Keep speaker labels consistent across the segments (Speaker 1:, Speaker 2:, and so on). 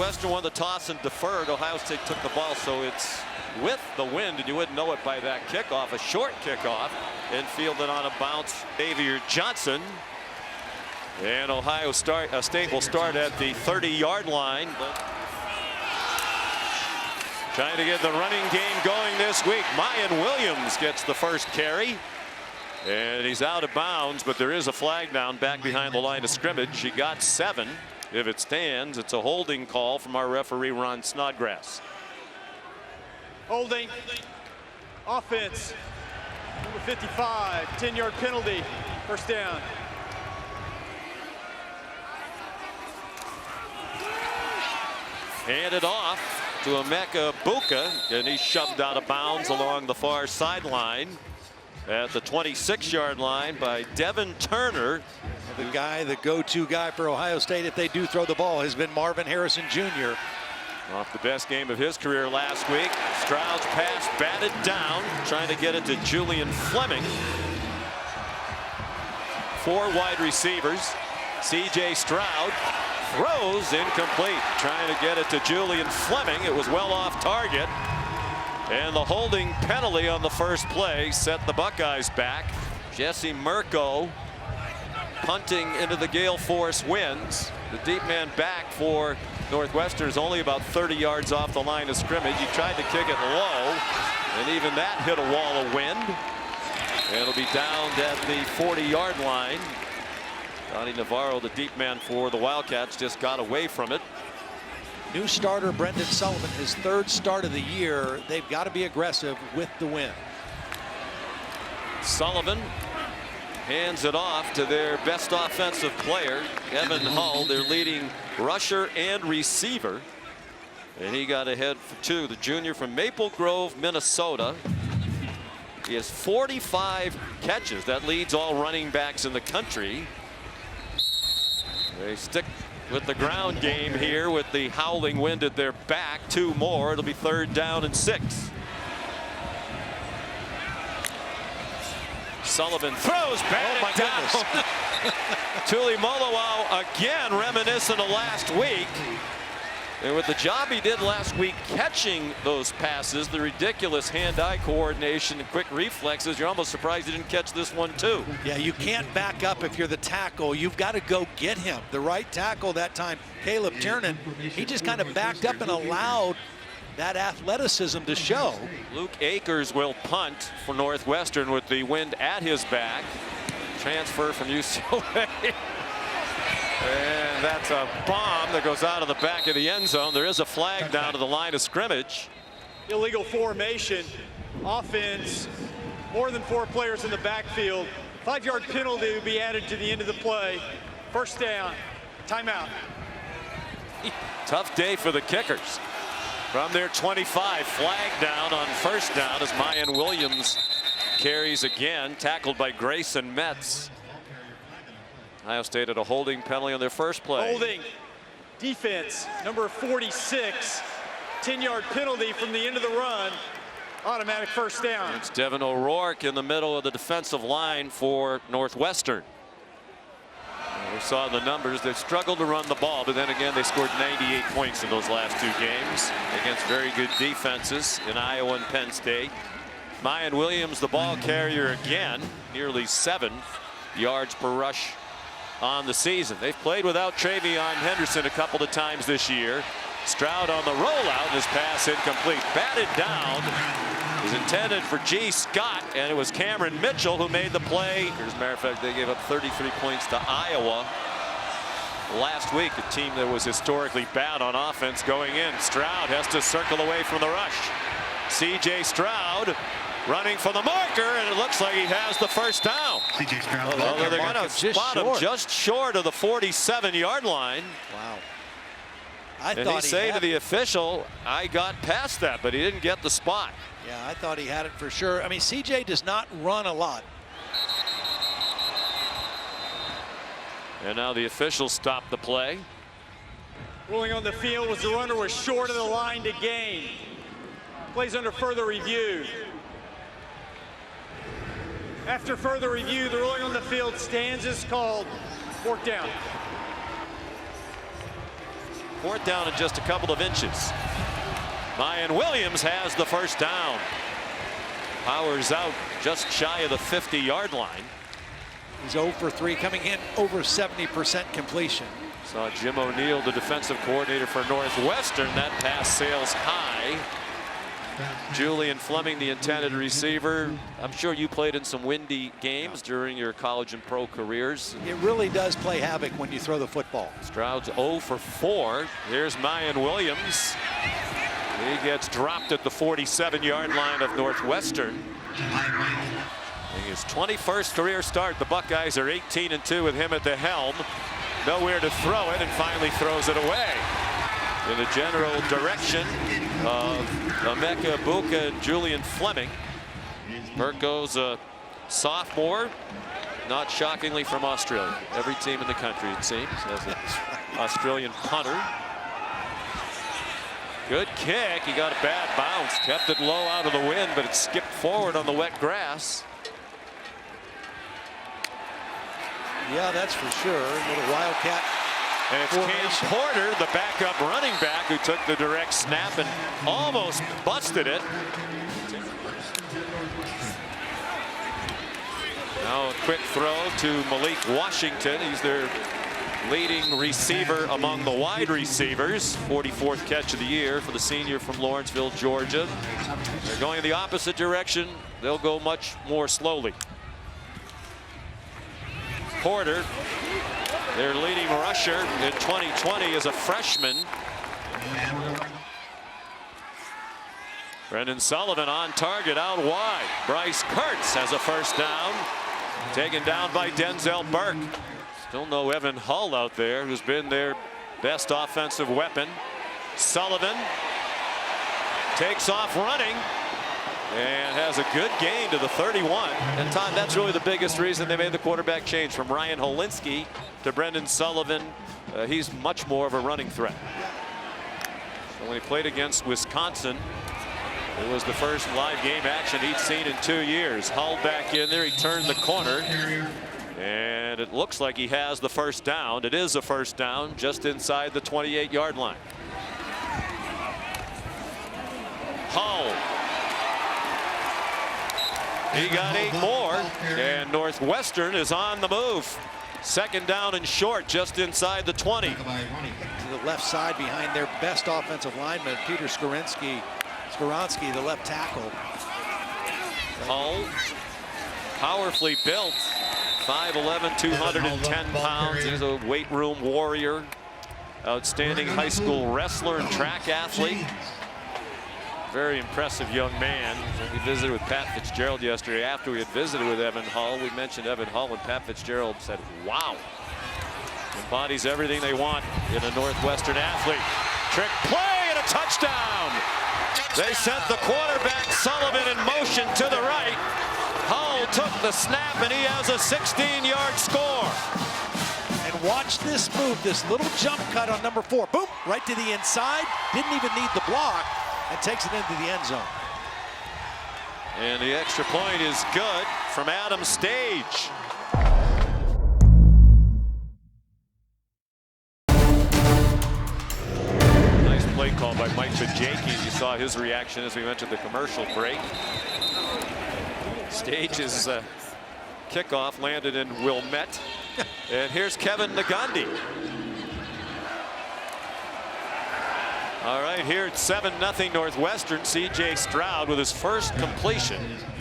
Speaker 1: Northwestern won the toss and deferred. Ohio State took the ball, so it's with the wind, and you wouldn't know it by that kickoff. A short kickoff and fielded on a bounce. Xavier Johnson. And Ohio State will start at the 30-yard line. Trying to get the running game going this week. Miyan Williams gets the first carry. And he's out of bounds, but there is a flag down back behind the line of scrimmage. He got 7. If it stands, it's a holding call from our referee, Ron Snodgrass.
Speaker 2: Holding. Offense. Number 55. 10-yard penalty. First down.
Speaker 1: Handed off to Emeka Buka, and he's shoved out of bounds along the far sideline at the 26-yard line by Devin Turner.
Speaker 3: The go-to guy for Ohio State if they do throw the ball has been Marvin Harrison Jr.
Speaker 1: Off the best game of his career last week. Stroud's pass batted down, trying to get it to Julian Fleming. 4 wide receivers. C.J. Stroud throws incomplete, trying to get it to Julian Fleming. It was well off target. And the holding penalty on the first play set the Buckeyes back. Jesse Mirko punting into the gale force winds. The deep man back for Northwestern is only about 30 yards off the line of scrimmage. He tried to kick it low, and even that hit a wall of wind. And it'll be downed at the 40-yard line. Donnie Navarro, the deep man for the Wildcats, just got away from it.
Speaker 3: New starter Brendan Sullivan, his 3rd start of the year. They've got to be aggressive with the win.
Speaker 1: Sullivan hands it off to their best offensive player, Evan Hull, their leading rusher and receiver. And he got ahead for 2. The junior from Maple Grove, Minnesota. He has 45 catches. That leads all running backs in the country. They stick with the ground game here with the howling wind at their back. 2 more. It'll be 3rd down and 6. Sullivan throws back down. Tuli Molowau again reminiscent of last week. And with the job he did last week catching those passes, the ridiculous hand-eye coordination and quick reflexes, you're almost surprised he didn't catch this one too.
Speaker 3: Yeah, you can't back up if you're the tackle. You've got to go get him. The right tackle that time, Caleb Tiernan, he just kind of backed up and allowed that athleticism to show.
Speaker 1: Luke Akers will punt for Northwestern with the wind at his back. Transfer from UCLA. And that's a bomb that goes out of the back of the end zone. There is a flag down to the line of scrimmage.
Speaker 2: Illegal formation. Offense. More than 4 players in the backfield. 5-yard penalty will be added to the end of the play. First down. Timeout.
Speaker 1: Tough day for the kickers. From their 25, flag down on first down as Miyan Williams carries again, tackled by Grayson Metz. Ohio State had a holding penalty on their first play.
Speaker 2: Holding. Defense, number 46. 10-yard penalty from the end of the run. Automatic first down.
Speaker 1: It's Devin O'Rourke in the middle of the defensive line for Northwestern. We saw the numbers. They struggled to run the ball, but then again, they scored 98 points in those last 2 games against very good defenses in Iowa and Penn State. Miyan Williams, the ball carrier again, nearly 7 yards per rush on the season. They've played without Travion Henderson a couple of times this year. Stroud on the rollout, and his pass incomplete. Batted down. Is intended for G. Scott, and it was Cameron Mitchell who made the play. As a matter of fact, they gave up 33 points to Iowa last week, a team that was historically bad on offense going in. Stroud has to circle away from the rush. C.J. Stroud running for the marker, and it looks like he has the first down.
Speaker 4: C.J. Stroud.
Speaker 1: Although they're going to spot him just short of the 47-yard line.
Speaker 3: Wow.
Speaker 1: And he say to the official, I got past that, but he didn't get the spot.
Speaker 3: Yeah, I thought he had it for sure. I mean, CJ does not run a lot.
Speaker 1: And now the officials stop the play.
Speaker 2: Ruling on the field was the runner was short of the line to gain. Plays under further review. After further review, the ruling on the field stands as called. 4th down.
Speaker 1: 4th down and just a couple of inches. Miyan Williams has the first down. Powers out just shy of the 50-yard line.
Speaker 3: He's 0 for 3, coming in over 70% completion.
Speaker 1: Saw Jim O'Neill, the defensive coordinator for Northwestern. That pass sails high. Julian Fleming, the intended receiver. I'm sure you played in some windy games during your college and pro careers.
Speaker 3: It really does play havoc when you throw the football.
Speaker 1: Stroud's 0 for 4. Here's Miyan Williams. He gets dropped at the 47-yard line of Northwestern. His 21st career start. The Buckeyes are 18-2 with him at the helm. Nowhere to throw it, and finally throws it away. In the general direction of Emeka Buka and Julian Fleming. Burko's a sophomore, not shockingly from Australia. Every team in the country, it seems, has an Australian punter. Good kick. He got a bad bounce, kept it low out of the wind, but it skipped forward on the wet grass.
Speaker 3: Yeah, that's for sure. A little Wildcat.
Speaker 1: And it's Cam Porter, the backup running back, who took the direct snap and almost busted it. Now a quick throw to Malik Washington. He's their leading receiver among the wide receivers. 44th catch of the year for the senior from Lawrenceville, Georgia. They're going in the opposite direction. They'll go much more slowly. Porter, their leading rusher in 2020, is a freshman. Brendan Sullivan on target out wide. Bryce Kurtz has a first down. Taken down by Denzel Burke. Still no Evan Hull out there, who's been their best offensive weapon. Sullivan takes off running and has a good gain to the 31. And Todd, that's really the biggest reason they made the quarterback change from Ryan Holinski to Brendan Sullivan. He's much more of a running threat. So when he played against Wisconsin, it was the first live game action he'd seen in 2 years. Hull back in there. He turned the corner. And it looks like he has the first down. It is a first down just inside the 28-yard line. Hull. He got 8 more, and Northwestern is on the move. Second down and short, just inside the 20.
Speaker 3: To the left side behind their best offensive lineman, Peter Skowronski, the left tackle.
Speaker 1: Hull, powerfully built, 5'11", 210 pounds. He's a weight room warrior, outstanding high school wrestler and track athlete. Very impressive young man. We visited with Pat Fitzgerald yesterday. After we had visited with Evan Hull, we mentioned Evan Hull, and Pat Fitzgerald said, wow. Embodies everything they want in a Northwestern athlete. Trick play and a touchdown. They sent the quarterback Sullivan in motion to the right. Hull took the snap, and he has a 16-yard score.
Speaker 3: And watch this move, this little jump cut on number 4. Boom, right to the inside. Didn't even need the block. And takes it into the end zone.
Speaker 1: And the extra point is good from Adam Stage. Nice play call by Mike Bajakis. You saw his reaction as we went to the commercial break. Stage's kickoff landed in Wilmette. And here's Kevin Nagandi. All right, here it's 7-0 Northwestern. C.J. Stroud with his first completion.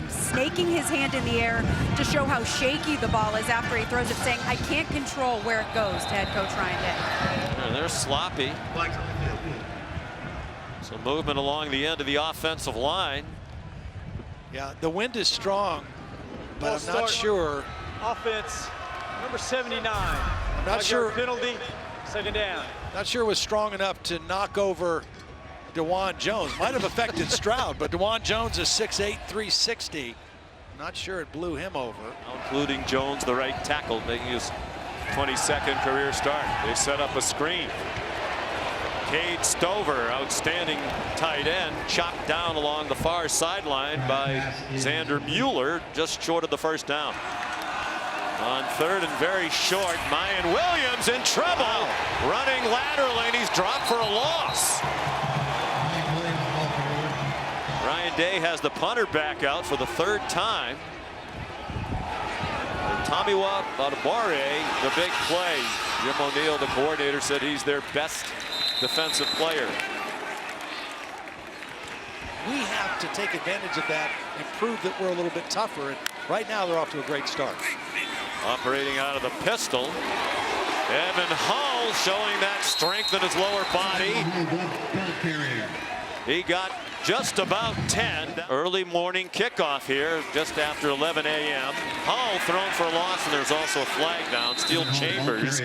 Speaker 4: Snaking his hand in the air to show how shaky the ball is after he throws it, saying, I can't control where it goes, to head coach Ryan Day.
Speaker 1: And they're sloppy. So movement along the end of the offensive line.
Speaker 3: Yeah, the wind is strong, but I'm not sure.
Speaker 2: Offense, number 79.
Speaker 3: I'm not sure.
Speaker 2: Penalty, second down.
Speaker 3: Not sure it was strong enough to knock over DeJuan Jones. Might have affected Stroud, but DeJuan Jones is 6'8", 360. Not sure it blew him over.
Speaker 1: Including Jones, the right tackle, making his 22nd career start. They set up a screen. Cade Stover, outstanding tight end, chopped down along the far sideline by Xander Mueller, just short of the first down. On third and very short, Miyan Williams in trouble. Wow. Running laterally, and he's dropped for a loss. Ryan Day has the punter back out for the third time. And Tamiwa Badabare, the big play. Jim O'Neill, the coordinator, said he's their best defensive player.
Speaker 3: We have to take advantage of that and prove that we're a little bit tougher. And right now, they're off to a great start.
Speaker 1: Operating out of the pistol. Evan Hull showing that strength in his lower body. He got just about 10. Early morning kickoff here, just after 11 a.m. Hull thrown for a loss, and there's also a flag down. Steel Chambers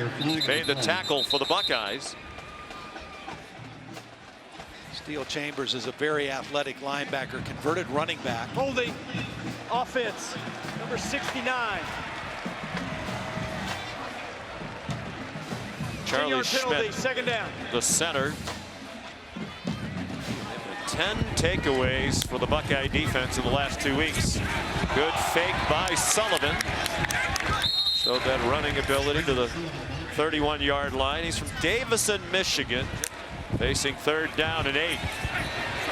Speaker 1: made the tackle for the Buckeyes.
Speaker 3: Steel Chambers is a very athletic linebacker, converted running back.
Speaker 2: Holding offense, number 69.
Speaker 1: Charlie Schmidt,
Speaker 2: second down.
Speaker 1: the center. 10 takeaways for the Buckeye defense in the last 2 weeks. Good fake by Sullivan. Showed that running ability to the 31-yard line. He's from Davison, Michigan. Facing third down and 8.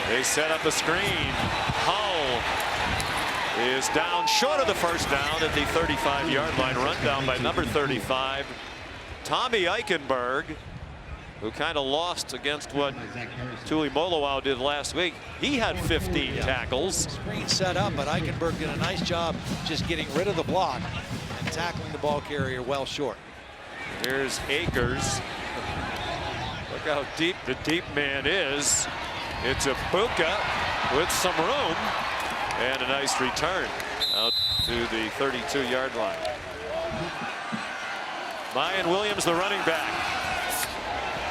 Speaker 1: They set up a screen. Hull is down short of the first down at the 35-yard line. Run down by number 35, Tommy Eichenberg, who kind of lost against what Tuli Molowau did last week. He had 15 tackles.
Speaker 3: Screen set up, but Eichenberg did a nice job just getting rid of the block and tackling the ball carrier well short.
Speaker 1: Here's Akers. Look how deep the deep man is. It's a Buka with some room and a nice return out to the 32-yard line. Miyan Williams, the running back.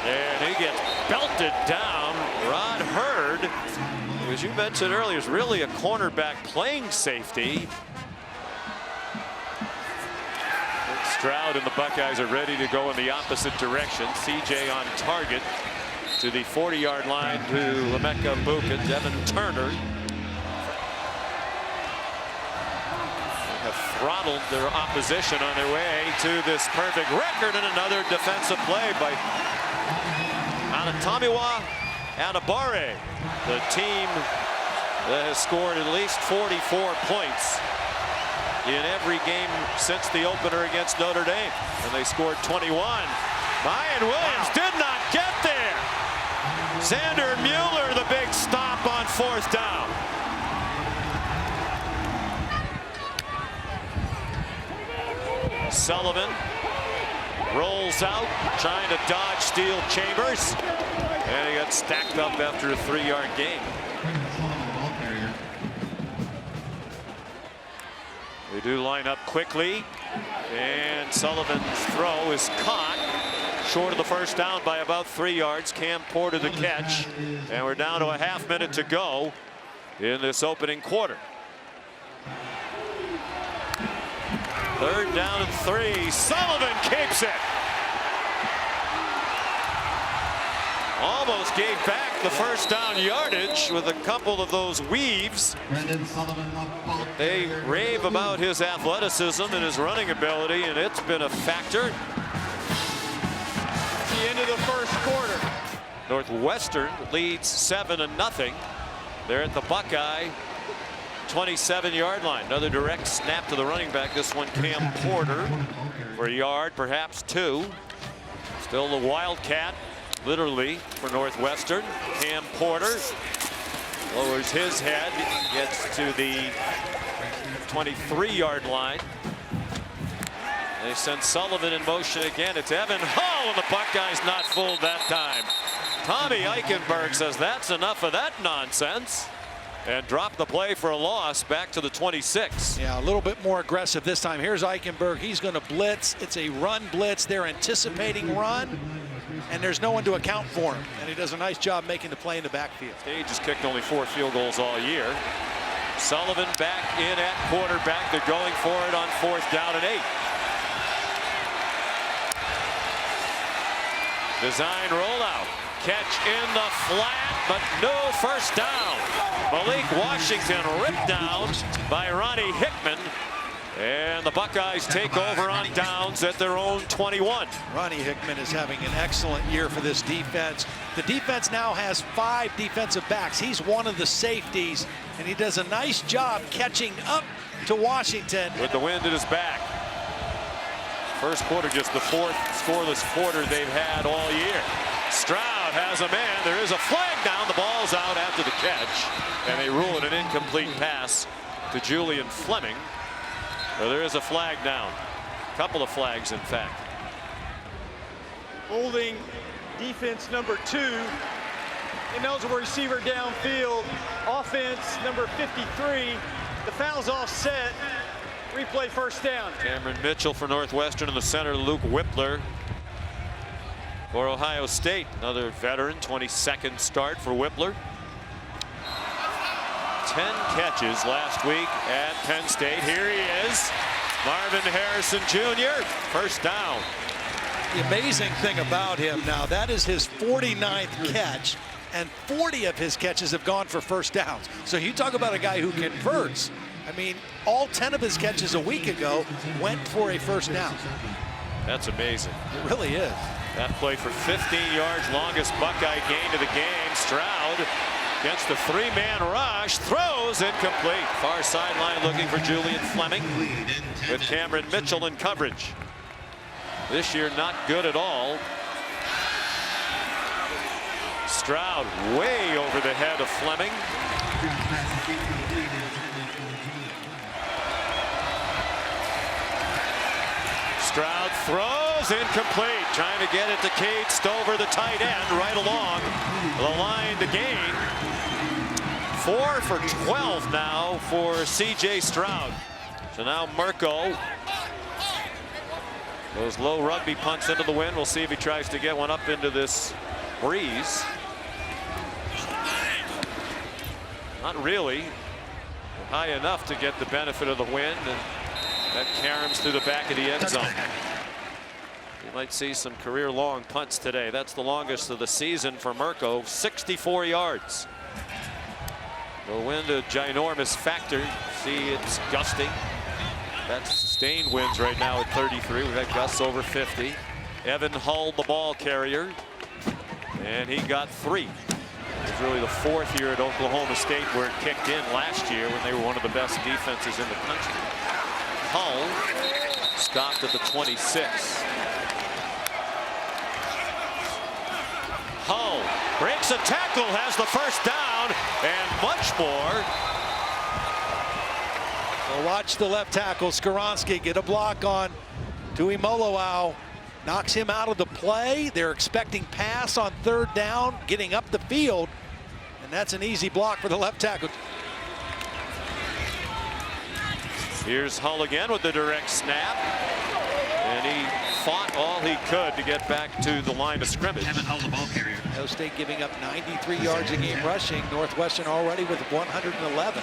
Speaker 1: And he gets belted down. Rod Hurd, as you mentioned earlier, is really a cornerback playing safety. Stroud and the Buckeyes are ready to go in the opposite direction. CJ on target to the 40-yard line to Emeka Buka. Devin Turner have throttled their opposition on their way to this perfect record, and another defensive play by Tamiwa Badabare, the team that has scored at least 44 points in every game since the opener against Notre Dame, and they scored 21. Miyan Williams did not get there. Xander Mueller, the big stop on fourth down. Sullivan rolls out, trying to dodge Steel Chambers, and he got stacked up after a 3-yard gain. They do line up quickly, and Sullivan's throw is caught short of the first down by about 3 yards. Cam Porter the catch, and we're down to a half minute to go in this opening quarter. Third down and 3. Sullivan keeps it. Almost gave back the first down yardage with a couple of those weaves. They rave about his athleticism and his running ability, and it's been a factor.
Speaker 2: At the end of the first quarter.
Speaker 1: Northwestern leads 7-0. They're at the Buckeye 27-yard line. Another direct snap to the running back. This one Cam Porter for a yard, perhaps 2. Still the Wildcat, literally, for Northwestern. Cam Porter lowers his head, gets to the 23-yard line. They send Sullivan in motion again. It's Evan Hull, and the Buckeyes not fooled that time. Tommy Eichenberg says that's enough of that nonsense, and dropped the play for a loss back to the 26.
Speaker 3: Yeah, a little bit more aggressive this time. Here's Eichenberg. He's going to blitz. It's a run blitz. They're anticipating run, and there's no one to account for him. And he does a nice job making the play in the backfield.
Speaker 1: Stage has kicked only 4 field goals all year. Sullivan back in at quarterback. They're going for it on 4th down and 8. Design rollout. Catch in the flat, but no first down. Malik Washington ripped down by Ronnie Hickman And the Buckeyes take over on downs at their own 21.
Speaker 3: Ronnie Hickman is having an excellent year for this defense. The defense now has 5 defensive backs. He's one of the safeties, and he does a nice job catching up to Washington.
Speaker 1: With the wind at his back. First quarter, just the 4th scoreless quarter they've had all year. Stroud has a man. There is a flag down. The ball's out after the catch, and they rule it an incomplete pass to Julian Fleming. Well, there is a flag down. A couple of flags, in fact.
Speaker 2: Holding defense number 2. Ineligible receiver downfield. Offense number 53. The foul's offset. Replay first down.
Speaker 1: Cameron Mitchell for Northwestern in the center. Luke Whippler for Ohio State. Another veteran, 22nd start for Whippler. 10 catches last week at Penn State. Here he is, Marvin Harrison Jr. First down.
Speaker 3: The amazing thing about him now, that is his 49th catch, and 40 of his catches have gone for first downs. So you talk about a guy who converts. I mean, all 10 of his catches a week ago went for a first down.
Speaker 1: That's amazing.
Speaker 3: It really is.
Speaker 1: That play for 15 yards, longest Buckeye gain of the game. Stroud against the 3-man rush, throws incomplete. Far sideline looking for Julian Fleming with Cameron Mitchell in coverage. This year not good at all. Stroud way over the head of Fleming. Stroud throws incomplete, trying to get it to Cade Stover, the tight end, right along the line to gain. 4 for 12 now for C.J. Stroud. So now Mirko. Those low rugby punts into the wind. We'll see if he tries to get one up into this breeze. Not really high enough to get the benefit of the wind, and that caroms through the back of the end zone. You might see some career-long punts today. That's the longest of the season for Mirko, 64 yards. The wind a ginormous factor. See, it's gusting. That's sustained winds right now at 33. We've had gusts over 50. Evan Hull, the ball carrier, and he got 3. It was really the 4th year at Oklahoma State where it kicked in last year when they were one of the best defenses in the country. Hull stopped at the 26. Hull breaks a tackle, has the first down, and much more.
Speaker 3: Well, watch the left tackle, Skoronski, get a block on Tuimoloau. Knocks him out of the play. They're expecting pass on 3rd down, getting up the field, and that's an easy block for the left tackle.
Speaker 1: Here's Hull again with the direct snap, and he fought all he could to get back to the line of scrimmage.
Speaker 3: Ohio State giving up 93 yards a game rushing. Northwestern already with 111.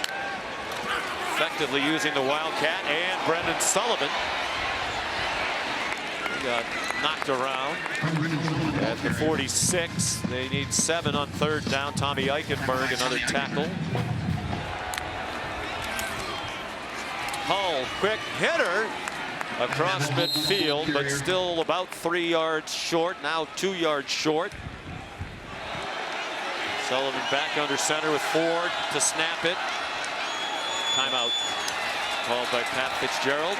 Speaker 1: Effectively using the Wildcat and Brendan Sullivan. He got knocked around at the 46. They need 7 on 3rd down. Tommy Eichenberg, another tackle. Hull, quick hitter across midfield, but still about 3 yards short. Now 2 yards short. Sullivan back under center with Ford to snap it. Timeout called by Pat Fitzgerald.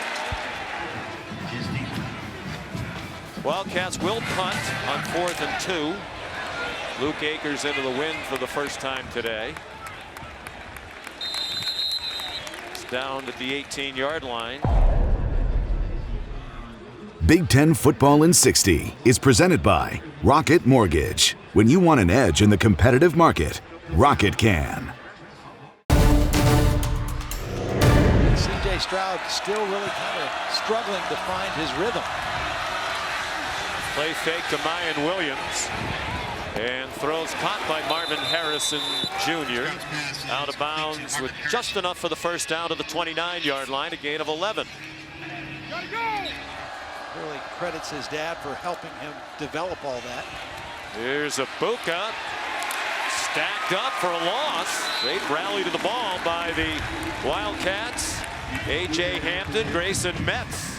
Speaker 1: Wildcats will punt on 4th and 2. Luke Akers into the wind for the first time today. It's down at the 18-yard line.
Speaker 5: Big Ten Football in 60 is presented by Rocket Mortgage. When you want an edge in the competitive market, Rocket can.
Speaker 3: C.J. Stroud still really kind of struggling to find his rhythm.
Speaker 1: Play fake to Miyan Williams, and throws caught by Marvin Harrison Jr. Out of bounds with just enough for the first down to the 29-yard line, a gain of 11.
Speaker 3: Really credits his dad for helping him develop all that.
Speaker 1: Here's Abuka, stacked up for a loss. Great rally to the ball by the Wildcats. A.J. Hampton, Grayson Metz.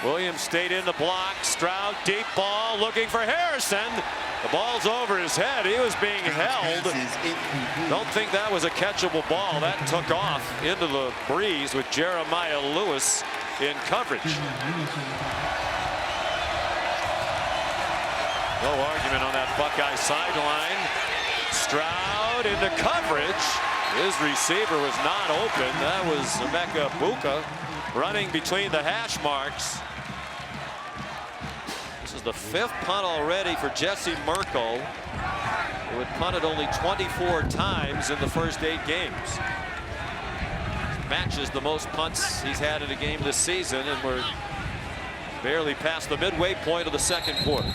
Speaker 1: Williams stayed in the block. Stroud, deep ball, looking for Harrison. The ball's over his head. He was being held. Don't think that was a catchable ball. That took off into the breeze with Jeremiah Lewis in coverage. No argument on that Buckeye sideline. Stroud into coverage. His receiver was not open. That was Emeka Buka running between the hash marks. This is the 5th punt already for Jesse Merkel, who had punted only 24 times in the first 8 games. Matches the most punts he's had in a game this season, and we're barely past the midway point of the second quarter.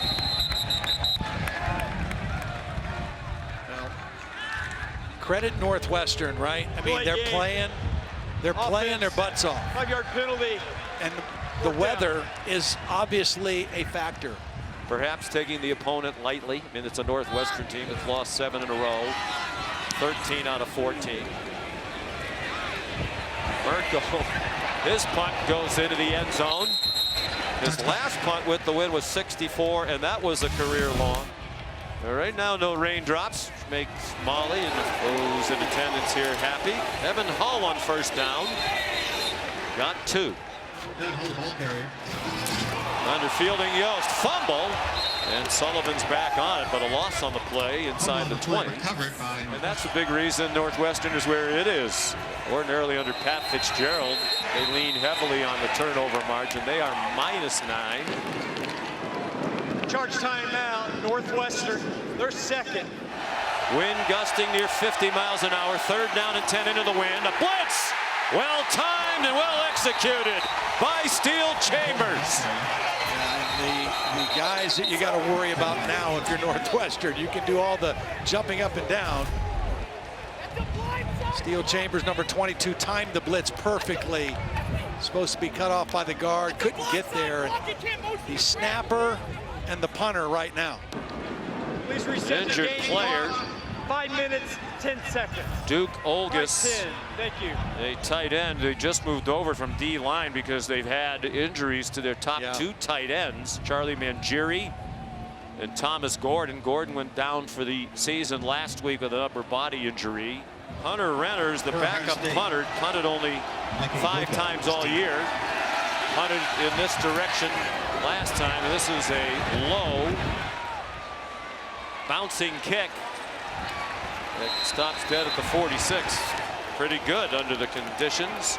Speaker 3: Well, credit Northwestern, right? I mean, they're playing their butts off.
Speaker 2: 5-yard penalty.
Speaker 3: And the weather is obviously a factor.
Speaker 1: Perhaps taking the opponent lightly. I mean, it's a Northwestern team that's lost 7 in a row, 13 out of 14. Merkel, his punt goes into the end zone. His last punt with the win was 64, and that was a career long. Right now, no raindrops, which makes Molly and those in attendance here happy. Evan Hull on first down. Got 2. Under fielding Yost, fumble, and Sullivan's back on it, but a loss on the play inside the 20. And that's a big reason Northwestern is where it is. Ordinarily under Pat Fitzgerald, they lean heavily on the turnover margin. They are -9.
Speaker 2: Charge timeout, Northwestern, they're second.
Speaker 1: Wind gusting near 50 miles an hour. 3rd down and 10 into the wind. A blitz, well timed and well executed by Steel Chambers.
Speaker 3: And the guys that you got to worry about now if you're Northwestern, you can do all the jumping up and down. Steel Chambers, number 22, timed the blitz perfectly. Supposed to be cut off by the guard, couldn't get there. And the snapper and the punter right now.
Speaker 2: Please reset
Speaker 1: Injured
Speaker 2: the game
Speaker 1: player.
Speaker 2: clock. 5 minutes, 10 seconds.
Speaker 1: Duke Olgus,
Speaker 2: 10. Thank you.
Speaker 1: a tight end. They just moved over from D-line because they've had injuries to their top 2 tight ends, Charlie Mangieri and Thomas Gordon. Gordon went down for the season last week with an upper body injury. Hunter Renners, the backup punter, punted only 5 times all year. Punted in this direction last time, and this is a low bouncing kick that stops dead at the 46. Pretty good under the conditions.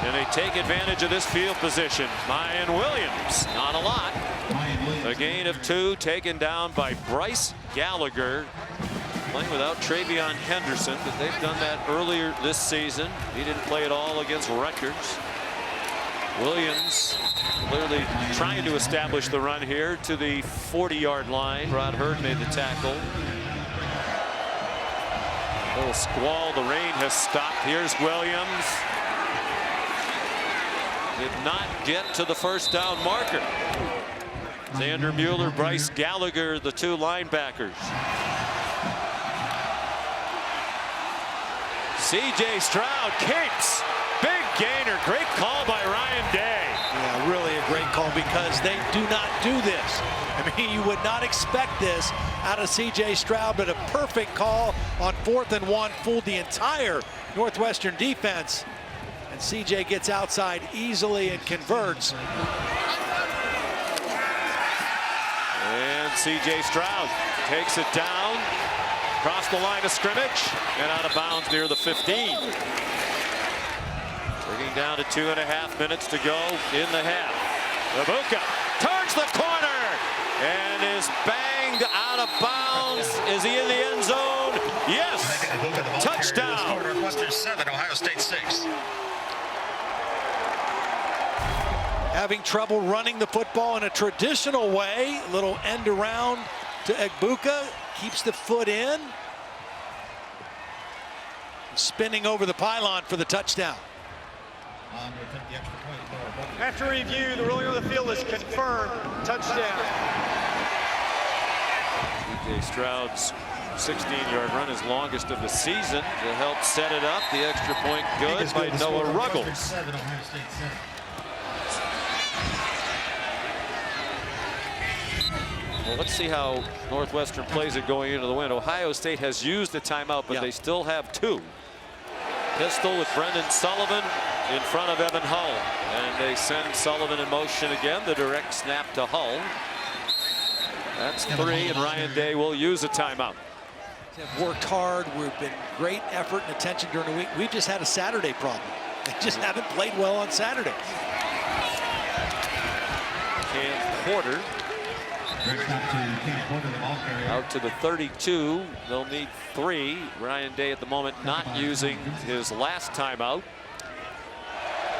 Speaker 1: And they take advantage of this field position. Miyan Williams, not a lot. A gain of 2 taken down by Bryce Gallagher. Playing without Travion Henderson, but they've done that earlier this season. He didn't play at all against Rutgers. Williams clearly trying to establish the run here to the 40-yard line. Rod Hurd made the tackle. A little squall. The rain has stopped. Here's Williams. Did not get to the first down marker. Xander Mueller, Bryce Gallagher, the 2 linebackers. C.J. Stroud capes. Big gainer. Great call by Ryan Day.
Speaker 3: Yeah, really a great call because they do not do this. I mean, you would not expect this out of C.J. Stroud, but a perfect call on 4th and 1. Fooled the entire Northwestern defense. And C.J. gets outside easily and converts.
Speaker 1: And C.J. Stroud takes it down. Across the line of scrimmage and out of bounds near the 15. Bringing down to 2.5 minutes to go in the half. Ibuka turns the corner and is banged out of bounds. Is he in the end zone? Yes. Touchdown.
Speaker 6: Northwestern 7, Ohio State 6.
Speaker 3: Having trouble running the football in a traditional way. A little end around to Ibuka. Keeps the foot in. Spinning over the pylon for the touchdown.
Speaker 2: After review, the ruling on the field is confirmed. Touchdown.
Speaker 1: C.J. Stroud's 16-yard run, his longest of the season, to help set it up. The extra point good by Noah Ruggles. Well, let's see how Northwestern plays it going into the win. Ohio State has used the timeout, but they still have two. Pistol with Brendan Sullivan in front of Evan Hull. And they send Sullivan in motion again. The direct snap to Hull. That's three, and Ryan Day will use a timeout.
Speaker 3: They've worked hard. We've been great effort and attention during the week. We've just had a Saturday problem. They just haven't played well on Saturday.
Speaker 1: Cam Porter out to the 32. They'll need three. Ryan Day at the moment not using his last timeout.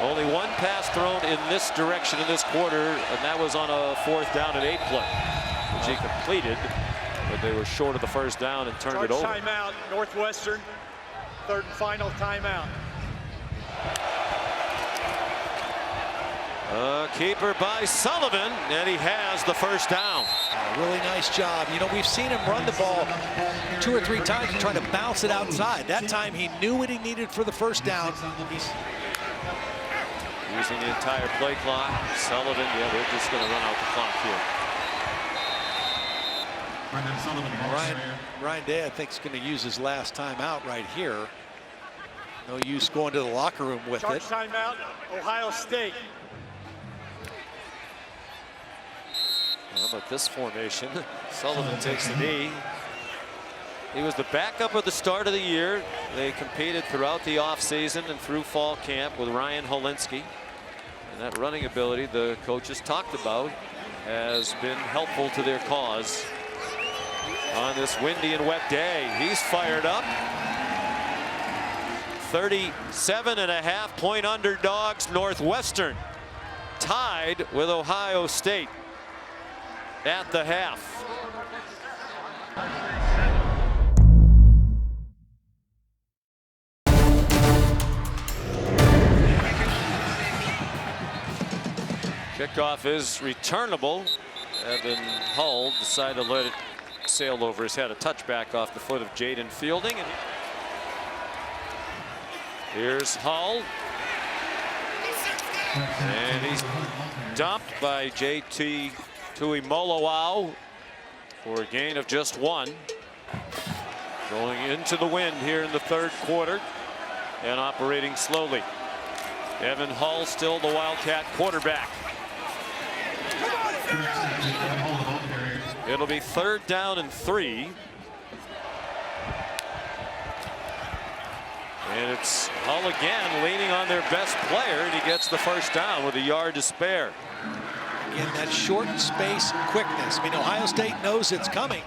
Speaker 1: Only one pass thrown in this direction in this quarter, and that was on a 4th down and 8 play, which he completed, but they were short of the first down and turned it over.
Speaker 2: Timeout, Northwestern. 3rd and final timeout.
Speaker 1: Keeper by Sullivan, and he has the first down.
Speaker 3: Really nice job. You know, we've seen him run the ball 2 or 3 times and trying to bounce it outside. That time he knew what he needed for the first down. He's
Speaker 1: using the entire play clock. Sullivan, yeah, they're just going to run out the clock here.
Speaker 3: Ryan Day, I think, is going to use his last timeout right here. No use going to the locker room with it.
Speaker 2: Timeout, Ohio State.
Speaker 1: How about this formation? Sullivan takes the knee. He was the backup at the start of the year. They competed throughout the offseason and through fall camp with Ryan Holinsky. And that running ability the coaches talked about has been helpful to their cause on this windy and wet day. He's fired up. 37.5 point underdogs Northwestern, tied with Ohio State at the half. Kickoff is returnable. Evan Hull decided to let it sail over his head. A touchback off the foot of Jaden Fielding. And here's Hull. And he's dumped by JT Tuimoloau for a gain of just 1. Going into the wind here in the 3rd quarter and operating slowly. Evan Hull still the Wildcat quarterback. It'll be 3rd down and 3. And it's Hull again leaning on their best player, and he gets the first down with a yard to spare.
Speaker 3: Again, that short space quickness. I mean, Ohio State knows it's coming.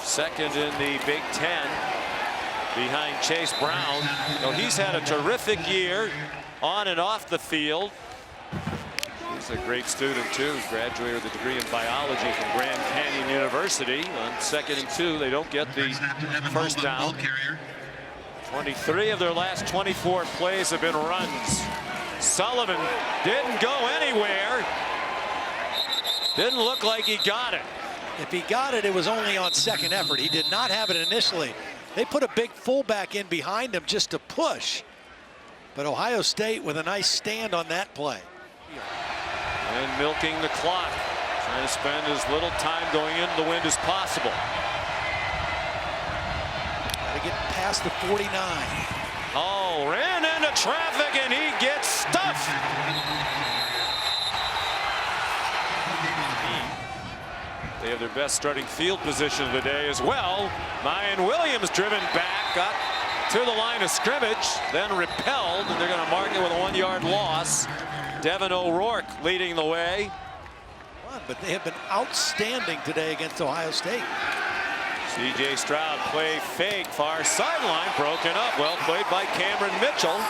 Speaker 1: Second in the Big Ten behind Chase Brown. So he's had a terrific year on and off the field. He's a great student too. Graduated with a degree in biology from Grand Canyon University. On 2nd and 2, they don't get the first down. 23 of their last 24 plays have been runs. Sullivan didn't go anywhere. Didn't look like he got it.
Speaker 3: If he got it, it was only on 2nd effort. He did not have it initially. They put a big fullback in behind him just to push. But Ohio State with a nice stand on that play.
Speaker 1: And milking the clock. Trying to spend as little time going into the wind as possible.
Speaker 3: Got to get past the 49.
Speaker 1: Oh, ran into traffic and he gets stuffed. They have their best starting field position of the day as well. Miyan Williams driven back, got to the line of scrimmage, then repelled, and they're going to mark it with a 1-yard loss. Devin O'Rourke leading the way.
Speaker 3: But they have been outstanding today against Ohio State.
Speaker 1: C.J. Stroud play fake, far sideline, broken up. Well played by Cameron Mitchell.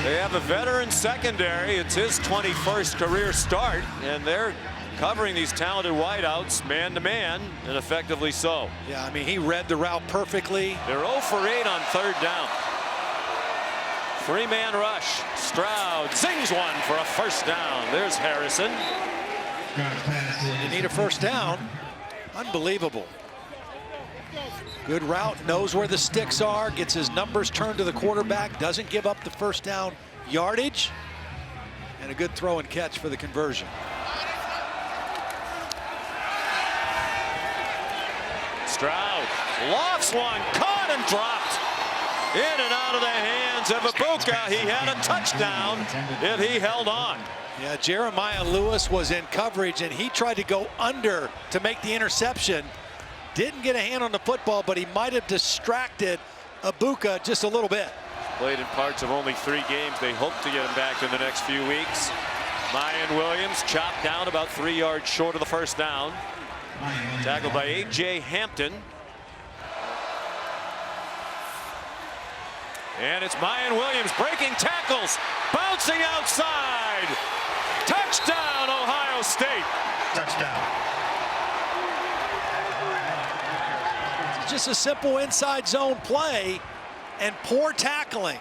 Speaker 1: They have a veteran secondary. It's his 21st career start, and they're covering these talented wideouts man-to-man, and effectively so.
Speaker 3: Yeah, I mean, he read the route perfectly.
Speaker 1: They're 0 for 8 on 3rd down. 3-man rush. Stroud zings one for a first down. There's Harrison.
Speaker 3: You need a first down. Unbelievable. Good route, knows where the sticks are, gets his numbers turned to the quarterback, doesn't give up the first down yardage, and a good throw and catch for the conversion.
Speaker 1: Stroud lofts one, caught and dropped. In and out of the hands of Ibuka. He had a touchdown if he held on.
Speaker 3: Yeah, Jeremiah Lewis was in coverage, and he tried to go under to make the interception. Didn't get a hand on the football, but he might have distracted Ibuka just a little bit.
Speaker 1: Played in parts of only 3 games. They hope to get him back in the next few weeks. Miyan Williams chopped down about 3 yards short of the first down. Tackled by A.J. Hampton. And it's Miyan Williams breaking tackles, bouncing outside. Touchdown, Ohio State.
Speaker 6: Touchdown.
Speaker 3: It's just a simple inside zone play and poor tackling.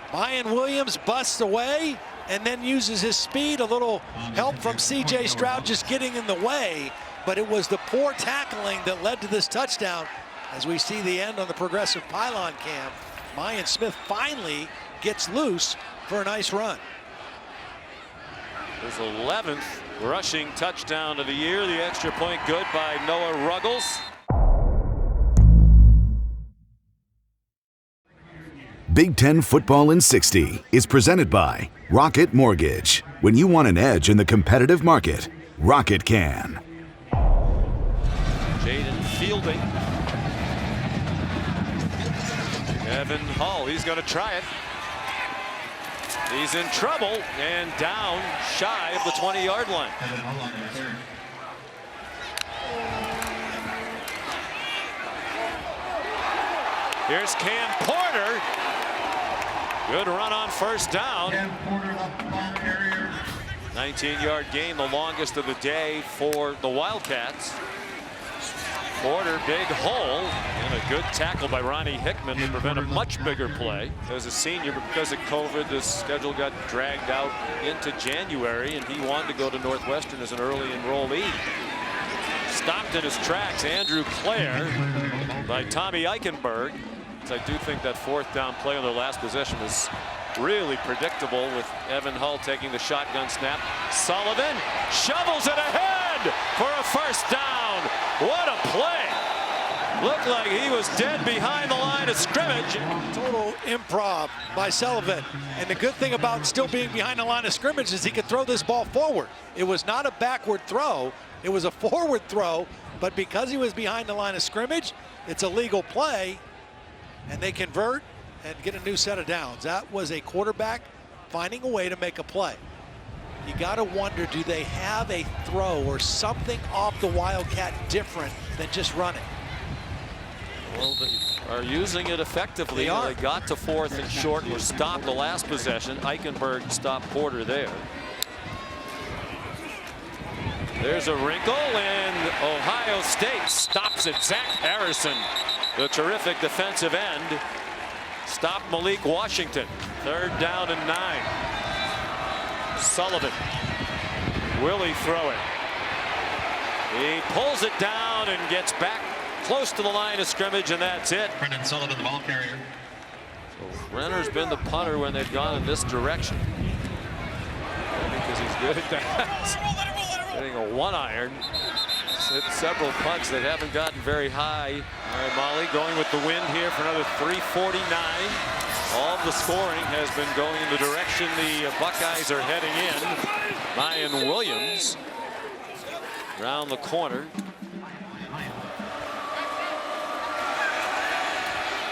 Speaker 3: Miyan Williams busts away and then uses his speed, a little help from C.J. Stroud just getting in the way, but it was the poor tackling that led to this touchdown. As we see the end on the progressive pylon cam, Mayan Smith finally gets loose for a nice run.
Speaker 1: His 11th rushing touchdown of the year. The extra point good by Noah Ruggles.
Speaker 5: Big Ten Football in 60 is presented by Rocket Mortgage. When you want an edge in the competitive market, Rocket can.
Speaker 1: Jaden Fielding. Evan Hull, he's going to try it. He's in trouble and down shy of the 20-yard line. Here's Cam Porter. Good run on first down. 19-yard gain, the longest of the day for the Wildcats. Porter, big hole, and a good tackle by Ronnie Hickman to prevent a much bigger play. As a senior, but because of COVID, the schedule got dragged out into January, and he wanted to go to Northwestern as an early enrollee. Stopped in his tracks, Andrew Clare by Tommy Eichenberg. So I do think that fourth down play on their last possession was really predictable, with Evan Hull taking the shotgun snap. Sullivan shovels it ahead for a first down. What a play. Looked like he was dead behind the line of scrimmage.
Speaker 3: Total improv by Sullivan. And the good thing about still being behind the line of scrimmage is he could throw this ball forward. It was not a backward throw. It was a forward throw. But because he was behind the line of scrimmage, it's a legal play. And they convert and get a new set of downs. That was a quarterback finding a way to make a play. You got to wonder, do they have a throw or something off the Wildcat different than just running?
Speaker 1: Well, they are using it effectively.
Speaker 3: They are.
Speaker 1: They got to fourth and short and were stopped the last possession. Eichenberg stopped Porter there. There's a wrinkle, and Ohio State stops it. Zach Harrison, the terrific defensive end, stopped Malik Washington. 3rd down and 9. Sullivan. Will he throw it? He pulls it down and gets back close to the line of scrimmage, and that's it.
Speaker 6: Brendan Sullivan, the ball carrier.
Speaker 1: So Renner's been the punter when they've gone in this direction. Because he's good at that. Hitting a 1-iron. Hit several punts that haven't gotten very high. All right, Molly going with the wind here for another 3:49. All of the scoring has been going in the direction the Buckeyes are heading in. Miyan Williams around the corner.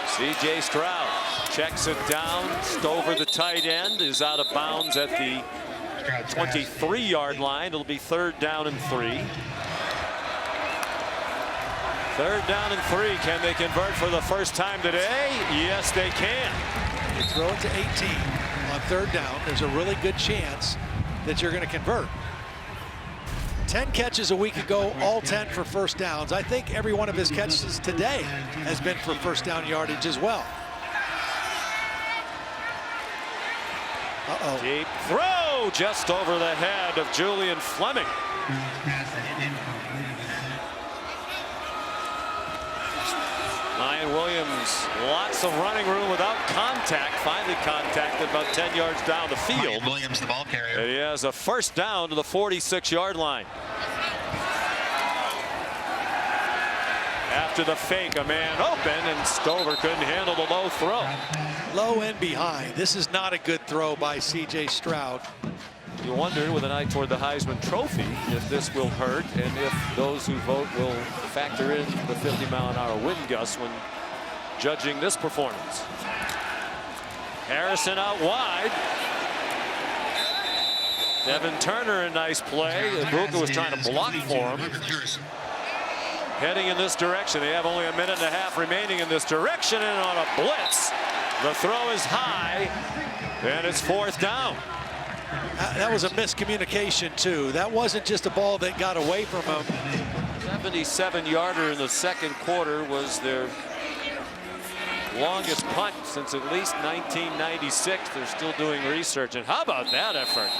Speaker 1: C.J. Stroud checks it down. Stover, the tight end, is out of bounds at the 23-yard line. It'll be 3rd down and 3. 3rd down and 3. Can they convert for the first time today? Yes, they can.
Speaker 3: You throw it to 18 on 3rd down. There's a really good chance that you're going to convert. 10 catches a week ago, all 10 for first downs. I think every one of his catches today has been for first down yardage as well.
Speaker 1: Deep throw. throw just over the head of Julian Fleming. Miyan Williams, lots of running room without contact. Finally contacted about 10 yards down the field.
Speaker 6: Miyan Williams, the ball carrier.
Speaker 1: And he has a first down to the 46-yard line. After the fake, a man open, and Stover couldn't handle the low throw.
Speaker 3: Low and behind. This is not a good throw by C.J. Stroud.
Speaker 1: You wonder, with an eye toward the Heisman Trophy, if this will hurt and if those who vote will factor in the 50-mile-an-hour wind gust when judging this performance. Harrison out wide. Devin Turner, a nice play. Ibuka was trying to block for him. Heading in this direction. They have only a minute and a half remaining in this direction, and on a blitz, the throw is high, and it's fourth down.
Speaker 3: That was a miscommunication, too. That wasn't just a ball that got away from him.
Speaker 1: 77-yarder in the second quarter was their longest punt since at least 1996. They're still doing research, and how about that effort?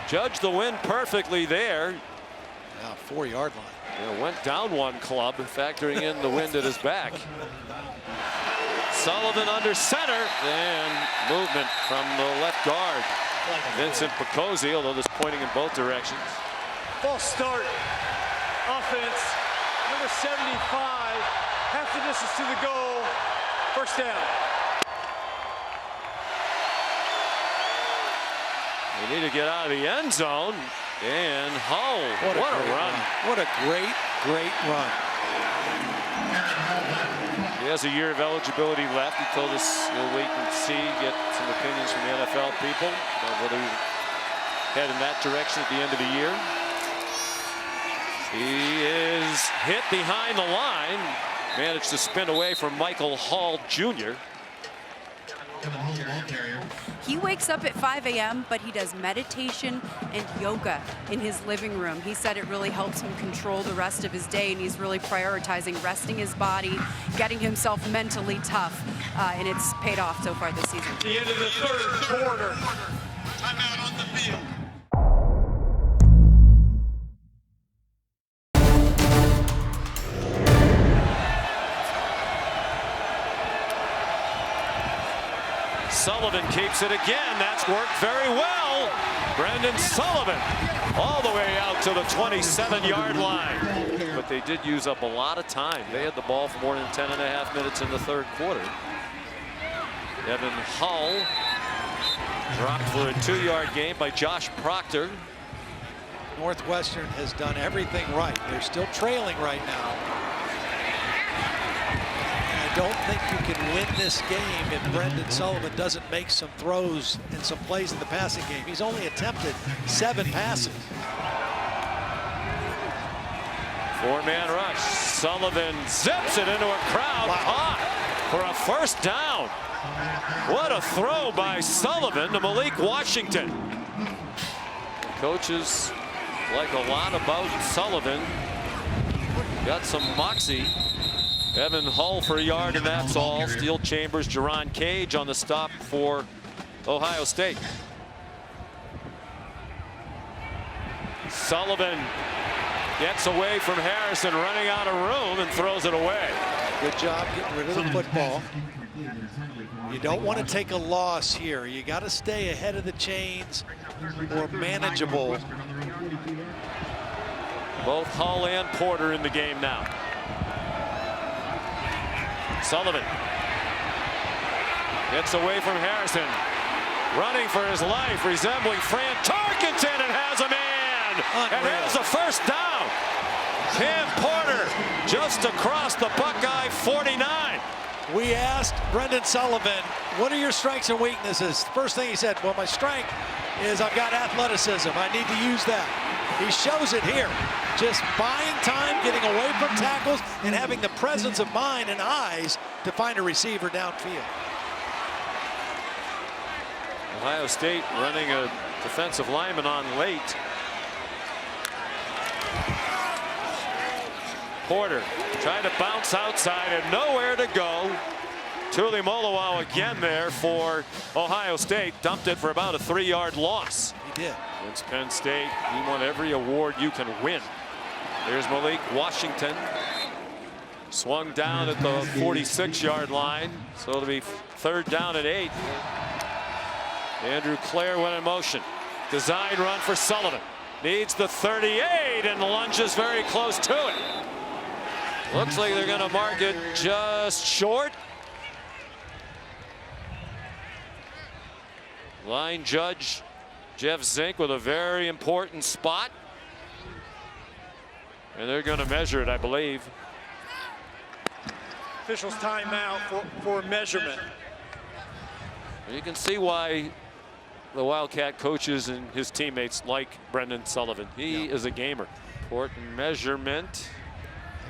Speaker 1: Judge the wind perfectly there.
Speaker 3: Now, 4-yard line.
Speaker 1: Went down one club, factoring in the wind at his back. Sullivan under center, and movement from the left guard. Vincent Picozzi, although this pointing in both directions.
Speaker 2: False start. Offense. Number 75. Half the distance to the goal. First down.
Speaker 1: They need to get out of the end zone. And Hull, what a run.
Speaker 3: What a great, great run.
Speaker 1: He has a year of eligibility left. He told us he'll wait and see, get some opinions from the NFL people about whether he head in that direction at the end of the year. He is hit behind the line. Managed to spin away from Michael Hall Jr.
Speaker 4: He wakes up at 5 a.m., but he does meditation and yoga in his living room. He said it really helps him control the rest of his day, and he's really prioritizing resting his body, getting himself mentally tough, and it's paid off so far this season.
Speaker 2: The end of the third quarter. Timeout on the field.
Speaker 1: Sullivan keeps it again. That's worked very well. Brendan Sullivan all the way out to the 27-yard line. But they did use up a lot of time. They had the ball for more than 10.5 minutes in the third quarter. Evan Hull dropped for a 2-yard gain by Josh Proctor.
Speaker 3: Northwestern has done everything right. They're still trailing right now. I don't think you can win this game if Brendan Sullivan doesn't make some throws and some plays in the passing game. He's only attempted 7 passes.
Speaker 1: 4-man rush. Sullivan zips it into a crowd. Caught for a first down. What a throw by Sullivan to Malik Washington. The coaches like a lot about Sullivan. Got some moxie. Evan Hull for a yard, and that's all. Steel Chambers, Jerron Cage on the stop for Ohio State. Sullivan gets away from Harrison, running out of room, and throws it away.
Speaker 3: Good job getting rid of the football. You don't want to take a loss here. You got to stay ahead of the chains or manageable.
Speaker 1: Both Hull and Porter in the game now. Sullivan gets away from Harrison, running for his life, resembling Fran Tarkenton, and has a man. And has a first down. Cam Porter just across the Buckeye 49.
Speaker 3: We asked Brendan Sullivan, what are your strengths and weaknesses? First thing he said, well, my strength is I've got athleticism. I need to use that. He shows it here. Just buying time, getting away from tackles, and having the presence of mind and eyes to find a receiver downfield.
Speaker 1: Ohio State running a defensive lineman on late. Porter trying to bounce outside and nowhere to go. Tulimoloau again there for Ohio State. Dumped it for about a 3-yard loss.
Speaker 3: He did.
Speaker 1: Against Penn State, he won every award you can win. There's Malik Washington. Swung down at the 46-yard line. So it'll be 3rd down and 8. Andrew Clare went in motion. Design run for Sullivan. Needs the 38 and lunges very close to it. Looks like they're going to mark it just short. Line judge Jeff Zink with a very important spot. And they're going to measure it, I believe.
Speaker 2: Officials timeout for measurement.
Speaker 1: You can see why the Wildcat coaches and his teammates like Brendan Sullivan. He is a gamer. Important measurement.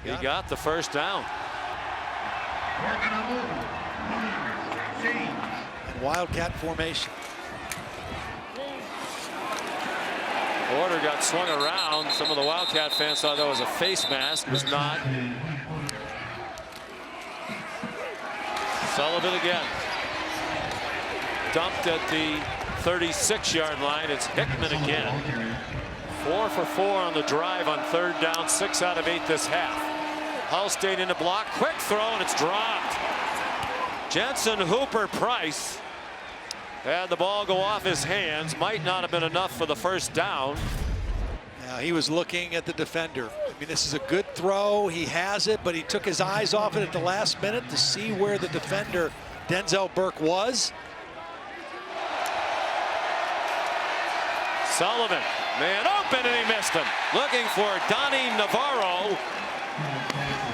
Speaker 1: He got the 1st down.
Speaker 3: And Wildcat formation.
Speaker 1: Order got swung around. Some of the Wildcat fans thought that was a face mask. It was not. Sullivan again. Dumped at the 36-yard line. It's Hickman again. 4 for 4 on the drive on 3rd down. 6 out of 8 this half. Hull State in the block. Quick throw, and it's dropped. Jensen Hooper Price had the ball go off his hands. Might not have been enough for the 1st down.
Speaker 3: Now he was looking at the defender. I mean, this is a good throw. He has it, but he took his eyes off it at the last minute to see where the defender, Denzel Burke, was.
Speaker 1: Sullivan, man open, and he missed him. Looking for Donnie Navarro.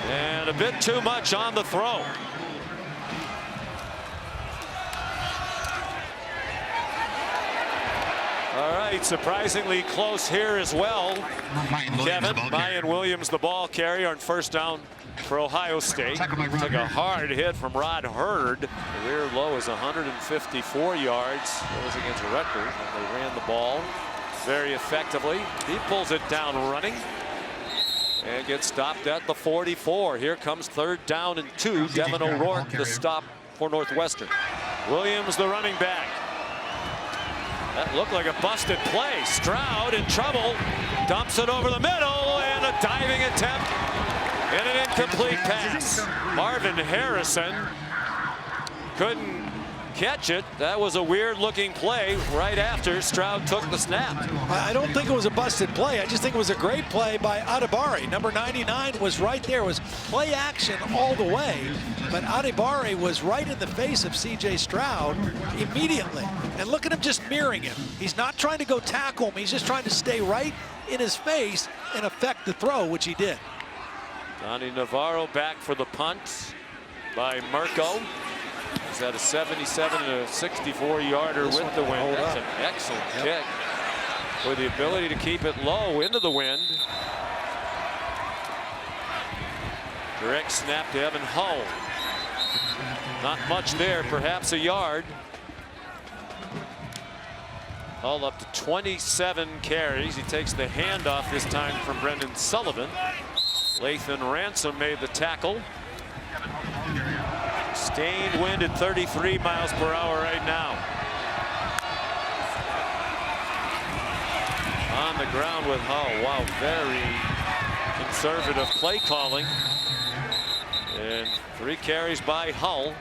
Speaker 1: And a bit too much on the throw. All right, surprisingly close here as well. Kevin, Miyan Williams, the ball carrier on 1st down for Ohio State. Took a hard hit from Rod Hurd. The rear low is 154 yards. That was against Rutgers, and they ran the ball very effectively. He pulls it down running and gets stopped at the 44. Here comes 3rd down and 2. Devin O'Rourke, the stop for Northwestern. Williams, the running back. That looked like a busted play. Stroud in trouble. Dumps it over the middle, and a diving attempt and an incomplete pass. Marvin Harrison couldn't catch it. That was a weird looking play right after Stroud took the snap.
Speaker 3: I don't think it was a busted play. I just think it was a great play by Adibari. Number 99 was right there. It was play action all the way. But Adibari was right in the face of C.J. Stroud immediately. And look at him just mirroring him. He's not trying to go tackle him. He's just trying to stay right in his face and affect the throw, which he did.
Speaker 1: Donnie Navarro back for the punt by Mirko. He's at a 77 and a 64-yarder with the wind. That's an excellent kick with the ability to keep it low into the wind. Direct snap to Evan Hull. Not much there, perhaps a yard. Hull up to 27 carries. He takes the handoff this time from Brendan Sullivan. Lathan Ransom made the tackle. Sustained wind at 33 miles per hour right now. On the ground with Hull. Wow, very conservative play calling. And 3 carries by Hull.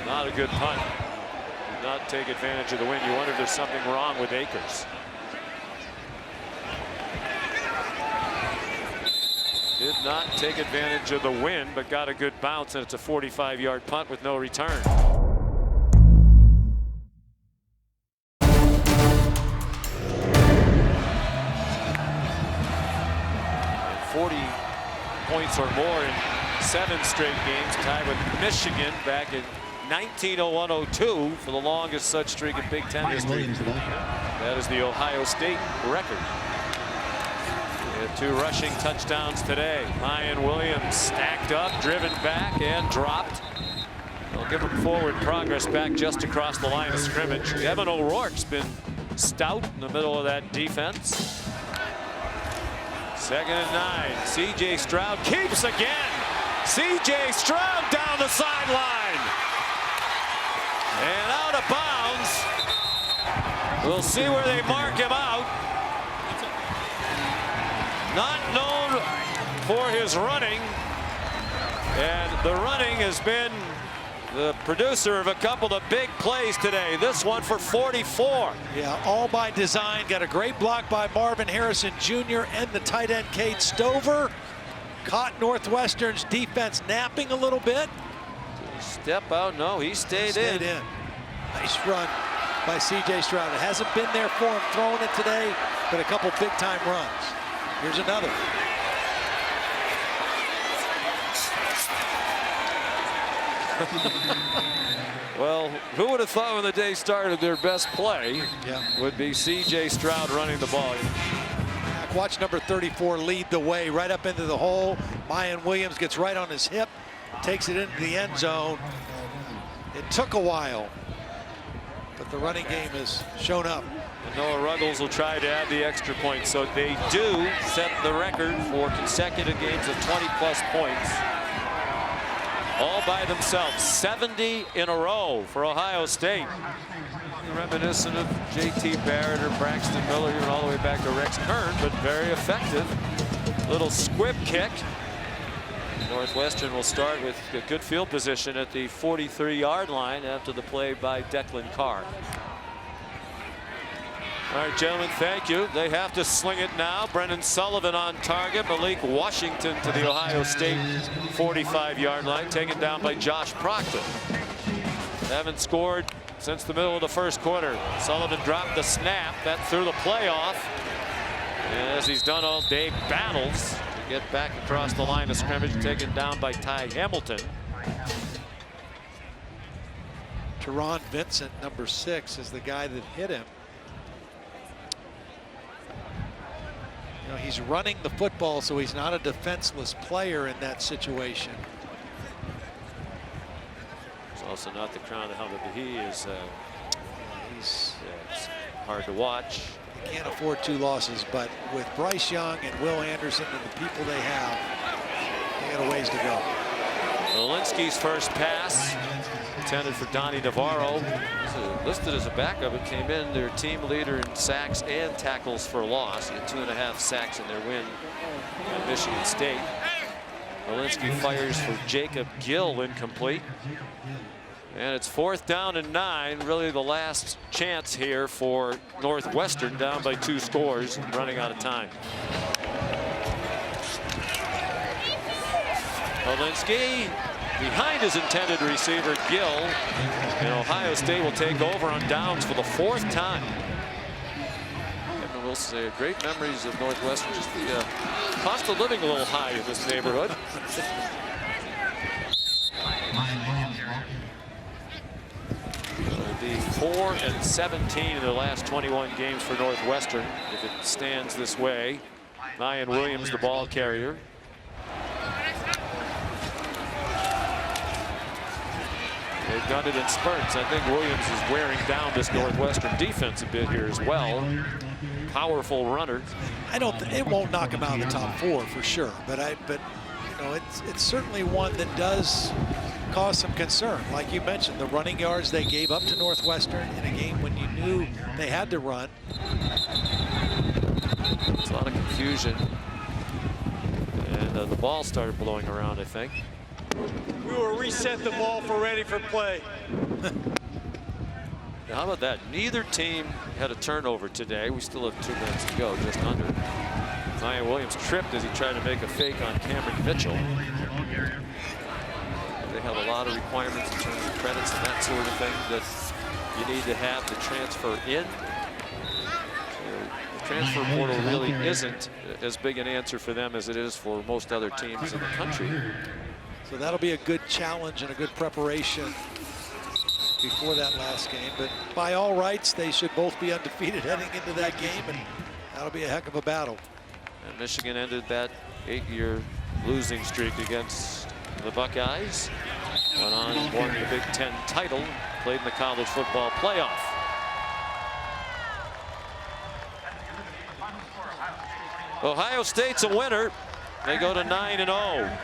Speaker 1: Not a good punt. Did not take advantage of the wind. You wonder if there's something wrong with Akers. Did not take advantage of the wind, but got a good bounce, and it's a 45-yard punt with no return. 40 points or more in 7 straight games, tied with Michigan back in 1901-02 for the longest such streak in Big Ten history. That is the Ohio State record. We had 2 rushing touchdowns today. Miyan Williams stacked up, driven back, and dropped. They'll give him forward progress back just across the line of scrimmage. Devin O'Rourke's been stout in the middle of that defense. Second and 9. C.J. Stroud keeps again. C.J. Stroud down the sideline. And out of bounds. We'll see where they mark him out. Not known for his running. And the running has been the producer of a couple of big plays today. This one for 44.
Speaker 3: Yeah, all by design. Got a great block by Marvin Harrison Jr. and the tight end Cade Stover. Caught Northwestern's defense napping a little bit.
Speaker 1: Step out. No, he stayed in.
Speaker 3: Nice run by C.J. Stroud. It hasn't been there for him throwing it today, but a couple big-time runs. Here's another.
Speaker 1: Well, who would have thought when the day started their best play would be C.J. Stroud running the ball.
Speaker 3: Watch number 34 lead the way right up into the hole. Miyan Williams gets right on his hip, takes it into the end zone. It took a while, but the running game has shown up.
Speaker 1: And Noah Ruggles will try to add the extra point, so they do set the record for consecutive games of 20-plus points. All by themselves, 70 in a row for Ohio State. Reminiscent of J.T. Barrett or Braxton Miller, even all the way back to Rex Kern, but very effective. Little squib kick. Northwestern will start with a good field position at the 43-yard line after the play by Declan Carr. All right, gentlemen, thank you. They have to sling it now. Brendan Sullivan on target. Malik Washington to the Ohio State 45-yard line, taken down by Josh Proctor. Haven't scored since the middle of the first quarter. Sullivan dropped the snap. That threw the play off. And as he's done all day, battles to get back across the line of scrimmage, taken down by Ty Hamilton.
Speaker 3: Teron Vincent, number 6, is the guy that hit him. You know, he's running the football, so he's not a defenseless player in that situation.
Speaker 1: It's also not the crown of the helmet, but he is it's hard to watch.
Speaker 3: They can't afford 2 losses, but with Bryce Young and Will Anderson and the people they have, they got a ways to go.
Speaker 1: Walensky's first pass intended for Donnie Navarro. Listed as a backup. It came in their team leader in sacks and tackles for loss. He had 2.5 sacks in their win at Michigan State. Walensky fires for Jacob Gill, incomplete. And it's 4th down and 9. Really the last chance here for Northwestern, down by 2 scores, running out of time. Walensky behind his intended receiver, Gill. And Ohio State will take over on downs for the 4th time. Kevin will say great memories of Northwestern. Just the cost of living a little high in this neighborhood. It'll be 4-17 in the last 21 games for Northwestern if it stands this way. Miyan Williams, the ball carrier. They've done it in spurts. I think Williams is wearing down this Northwestern defense a bit here as well. Powerful runner.
Speaker 3: It won't knock him out of the top 4 for sure, but you know, it's certainly one that does cause some concern. Like you mentioned, the running yards they gave up to Northwestern in a game when you knew they had to run.
Speaker 1: It's a lot of confusion. And the ball started blowing around, I think.
Speaker 2: We will reset the ball for ready for play.
Speaker 1: How about that? Neither team had a turnover today. We still have 2 minutes to go, just under. Miyan Williams tripped as he tried to make a fake on Cameron Mitchell. They have a lot of requirements in terms of credits and that sort of thing that you need to have to transfer in. The transfer portal really isn't as big an answer for them as it is for most other teams in the country.
Speaker 3: So that'll be a good challenge and a good preparation before that last game. But by all rights, they should both be undefeated heading into that game, and that'll be a heck of a battle.
Speaker 1: And Michigan ended that 8-year losing streak against the Buckeyes. Went on and won the Big Ten title, played in the college football playoff. Ohio State's a winner. They go to 9-0.